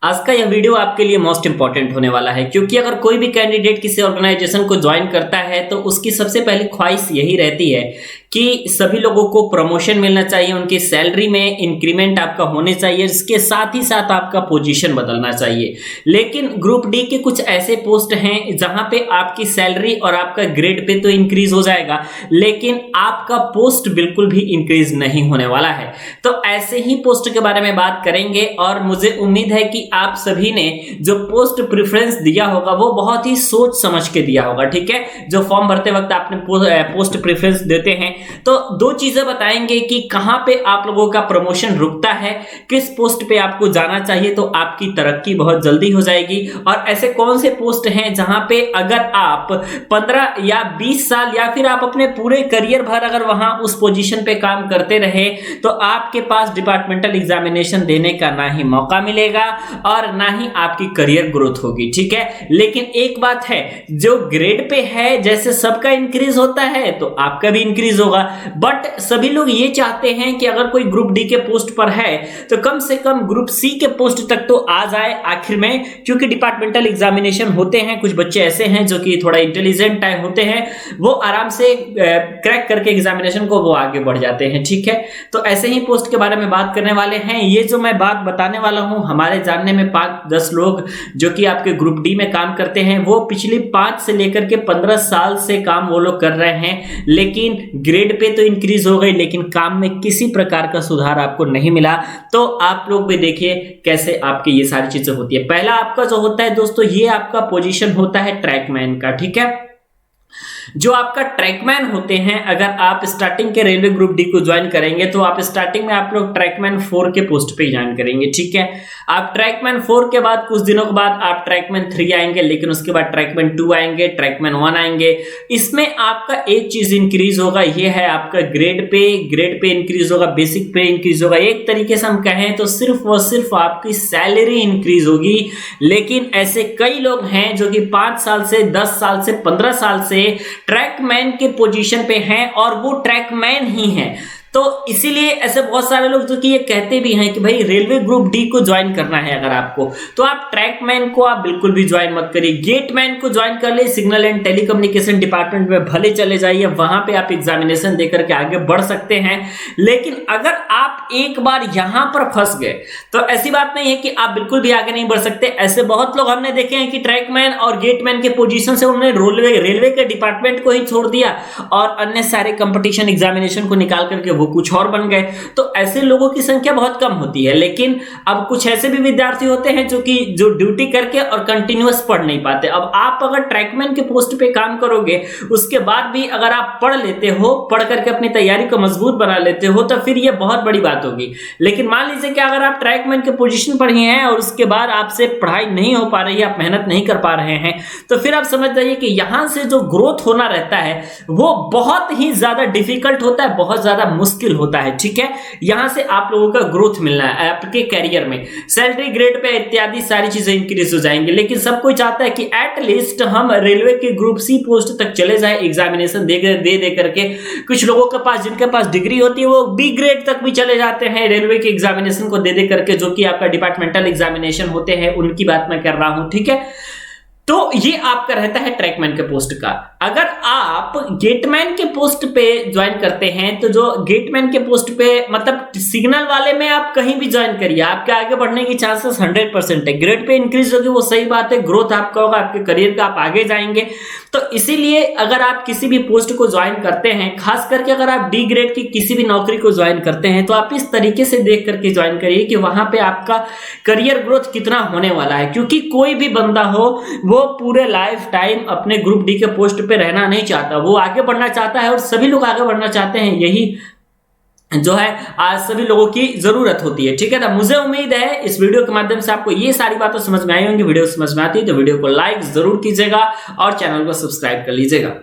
आज का यह वीडियो आपके लिए मोस्ट इंपॉर्टेंट होने वाला है क्योंकि अगर कोई भी कैंडिडेट किसी ऑर्गेनाइजेशन को ज्वाइन करता है तो उसकी सबसे पहली ख्वाहिश यही रहती है कि सभी लोगों को प्रमोशन मिलना चाहिए, उनकी सैलरी में इंक्रीमेंट आपका होने चाहिए, इसके साथ ही साथ आपका पोजीशन बदलना चाहिए। लेकिन ग्रुप डी के कुछ ऐसे पोस्ट हैं जहां पे आपकी सैलरी और आपका ग्रेड पे तो इंक्रीज हो जाएगा लेकिन आपका पोस्ट बिल्कुल भी इंक्रीज नहीं होने वाला है। तो ऐसे ही पोस्ट के बारे में बात करेंगे और मुझे उम्मीद है कि आप सभी ने जो पोस्ट प्रेफरेंस दिया होगा वो बहुत ही सोच समझ के दिया होगा। ठीक है, जो फॉर्म भरते वक्त आपने पोस्ट प्रेफरेंस देते हैं तो दो चीजें बताएंगे कि कहां पे आप लोगों का प्रमोशन रुकता है, किस पोस्ट पे आपको जाना चाहिए तो आपकी तरक्की बहुत जल्दी हो जाएगी, और ऐसे कौन से पोस्ट हैं जहां पे अगर आप 15 या 20 साल या फिर आप अपने पूरे करियर भर अगर वहां उस पोजीशन पे काम करते रहे तो आपके पास डिपार्टमेंटल एग्जामिनेशन देने का ना ही मौका मिलेगा और ना ही आपकी करियर ग्रोथ होगी। ठीक है, लेकिन एक बात है, जो ग्रेड पे है जैसे सबका इंक्रीज होता है तो आपका भी इंक्रीज होगा, बट सभी लोग ये चाहते हैं कि अगर कोई ग्रुप डी के पोस्ट पर है तो कम से कम ग्रुप सी के पोस्ट तक तो आ जाए आखिर में, क्योंकि डिपार्टमेंटल एग्जामिनेशन होते हैं, कुछ बच्चे ऐसे हैं जो कि थोड़ा इंटेलिजेंट टाइप होते हैं, वो आराम से क्रैक करके एग्जामिनेशन को वो आगे बढ़ जाते हैं। ठीक है, तो ऐसे ही पोस्ट के बारे में बात करने वाले हैं। ये जो मैं बात बताने वाला हूं, हमारे जानने में 5-10 लोग जो कि आपके ग्रुप डी में काम करते हैं वो पिछली 5 से लेकर के 15 साल से काम वो लोग कर रहे हैं, लेकिन ग्रेड पे तो इंक्रीज हो गई लेकिन काम में किसी प्रकार का सुधार आपको नहीं मिला। तो आप लोग भी देखिए कैसे आपकी ये सारी चीजें होती है। पहला आपका जो होता है दोस्तों, ये आपका पोजीशन होता है ट्रैकमैन का। ठीक है, जो आपका ट्रैकमैन होते हैं, अगर आप स्टार्टिंग के रेलवे ग्रुप डी को ज्वाइन करेंगे तो आप स्टार्टिंग में आप लोग ट्रैकमैन 4 के पोस्ट पे ज्वाइन करेंगे। ठीक है, आप ट्रैकमैन 4 के बाद कुछ दिनों के बाद आप ट्रैकमैन 3 आएंगे, लेकिन उसके बाद ट्रैकमैन 2 आएंगे, ट्रैकमैन 1 आएंगे। इसमें आपका एक चीज इंक्रीज होगा, ये है आपका ग्रेड पे इंक्रीज होगा, बेसिक पे इंक्रीज होगा। एक तरीके से हम कहें तो सिर्फ और सिर्फ आपकी सैलरी इंक्रीज होगी। लेकिन ऐसे कई लोग हैं जो कि 5 साल से 10 साल से 15 साल से ट्रैकमैन के पोजीशन पे हैं और वो ट्रैकमैन ही हैं। तो इसीलिए ऐसे बहुत सारे लोग जो कि ये कहते भी हैं कि भाई रेलवे ग्रुप डी को ज्वाइन करना है अगर आपको, तो आप ट्रैकमैन को आप बिल्कुल भी ज्वाइन मत करिए, गेटमैन को ज्वाइन कर ले, सिग्नल एंड टेलीकम्युनिकेशन डिपार्टमेंट में भले चले जाइए, वहां पे आप एग्जामिनेशन देकर के आगे बढ़ सकते हैं। लेकिन अगर आप एक बार यहां पर फंस गए तो ऐसी बात नहीं है कि आप बिल्कुल भी आगे नहीं बढ़ सकते। ऐसे बहुत लोग हमने देखे हैं कि ट्रैकमैन और गेटमैन के पोजीशन से उन्होंने रेलवे के डिपार्टमेंट को ही छोड़ दिया और अन्य सारे कंपटीशन एग्जामिनेशन को निकाल करके वो कुछ और बन गए। तो ऐसे लोगों की संख्या बहुत कम होती है। लेकिन अब कुछ ऐसे भी विद्यार्थी होते हैं जो ड्यूटी करके और कंटिन्यूअस पढ़ नहीं पाते। अब आप अगर ट्रैकमैन के पोस्ट पे काम करोगे, उसके बाद भी अगर आप पढ़ लेते हो, पढ़ करके अपनी तैयारी को मजबूत बना लेते हो, तो फिर ये बहुत बड़ी बात होगी। लेकिन मान लीजिए कि अगर आप ट्रैकमैन के पोजीशन पर ही हैं और उसके बाद आपसे पढ़ाई नहीं हो पा रही है, आप मेहनत नहीं कर पा रहे हैं, तो फिर आप समझ जाइए कि यहां से जो ग्रोथ होना रहता है वो बहुत ही ज्यादा डिफिकल्ट होता है, बहुत ज्यादा मुश्किल होता है। ठीक है, यहां से आप लोगों का ग्रोथ मिलना है आपके करियर में, सैलरी ग्रेड पे इत्यादि सारी चीजें इंक्रीज हो जाएंगी। लेकिन सब कोई चाहता है कि एटलीस्ट हम रेलवे के ग्रुप सी पोस्ट तक चले जाए, एग्जामिनेशन दे करके। कुछ लोगों के पास, जिनके पास डिग्री होती है, वो बी ग्रेड तक भी चले जाते हैं रेलवे के एग्जामिनेशन को दे करके, जो कि आपका डिपार्टमेंटल एग्जामिनेशन होते हैं, उनकी बात मैं कर रहा हूं। ठीक है, तो ये आपका रहता है ट्रैकमैन के पोस्ट का। अगर आप गेटमैन के पोस्ट पे ज्वाइन करते हैं तो जो गेटमैन के पोस्ट पे मतलब सिग्नल वाले में आप कहीं भी ज्वाइन करिए, आपके आगे बढ़ने की चांसेस 100% है। ग्रेड पे इंक्रीज होगी, वो सही बात है, ग्रोथ आपका होगा, आपके करियर का आप आगे जाएंगे। तो इसीलिए अगर आप किसी भी पोस्ट को ज्वाइन करते हैं, खास करके अगर आप डी ग्रेड की किसी भी नौकरी को ज्वाइन करते हैं, तो आप इस तरीके से देख करके ज्वाइन करिए कि वहां पे आपका करियर ग्रोथ कितना होने वाला है। क्योंकि कोई भी बंदा हो वो पूरे लाइफ टाइम अपने ग्रुप डी के पोस्ट पे रहना नहीं चाहता, वो आगे बढ़ना चाहता है और सभी लोग आगे बढ़ना चाहते हैं। यही जो है आज सभी लोगों की जरूरत होती है। ठीक है, तो मुझे उम्मीद है इस वीडियो के माध्यम से आपको ये सारी बातें समझ में आई होंगी। वीडियो समझ में आती है तो वीडियो को लाइक जरूर कीजिएगा और चैनल को सब्सक्राइब कर लीजिएगा।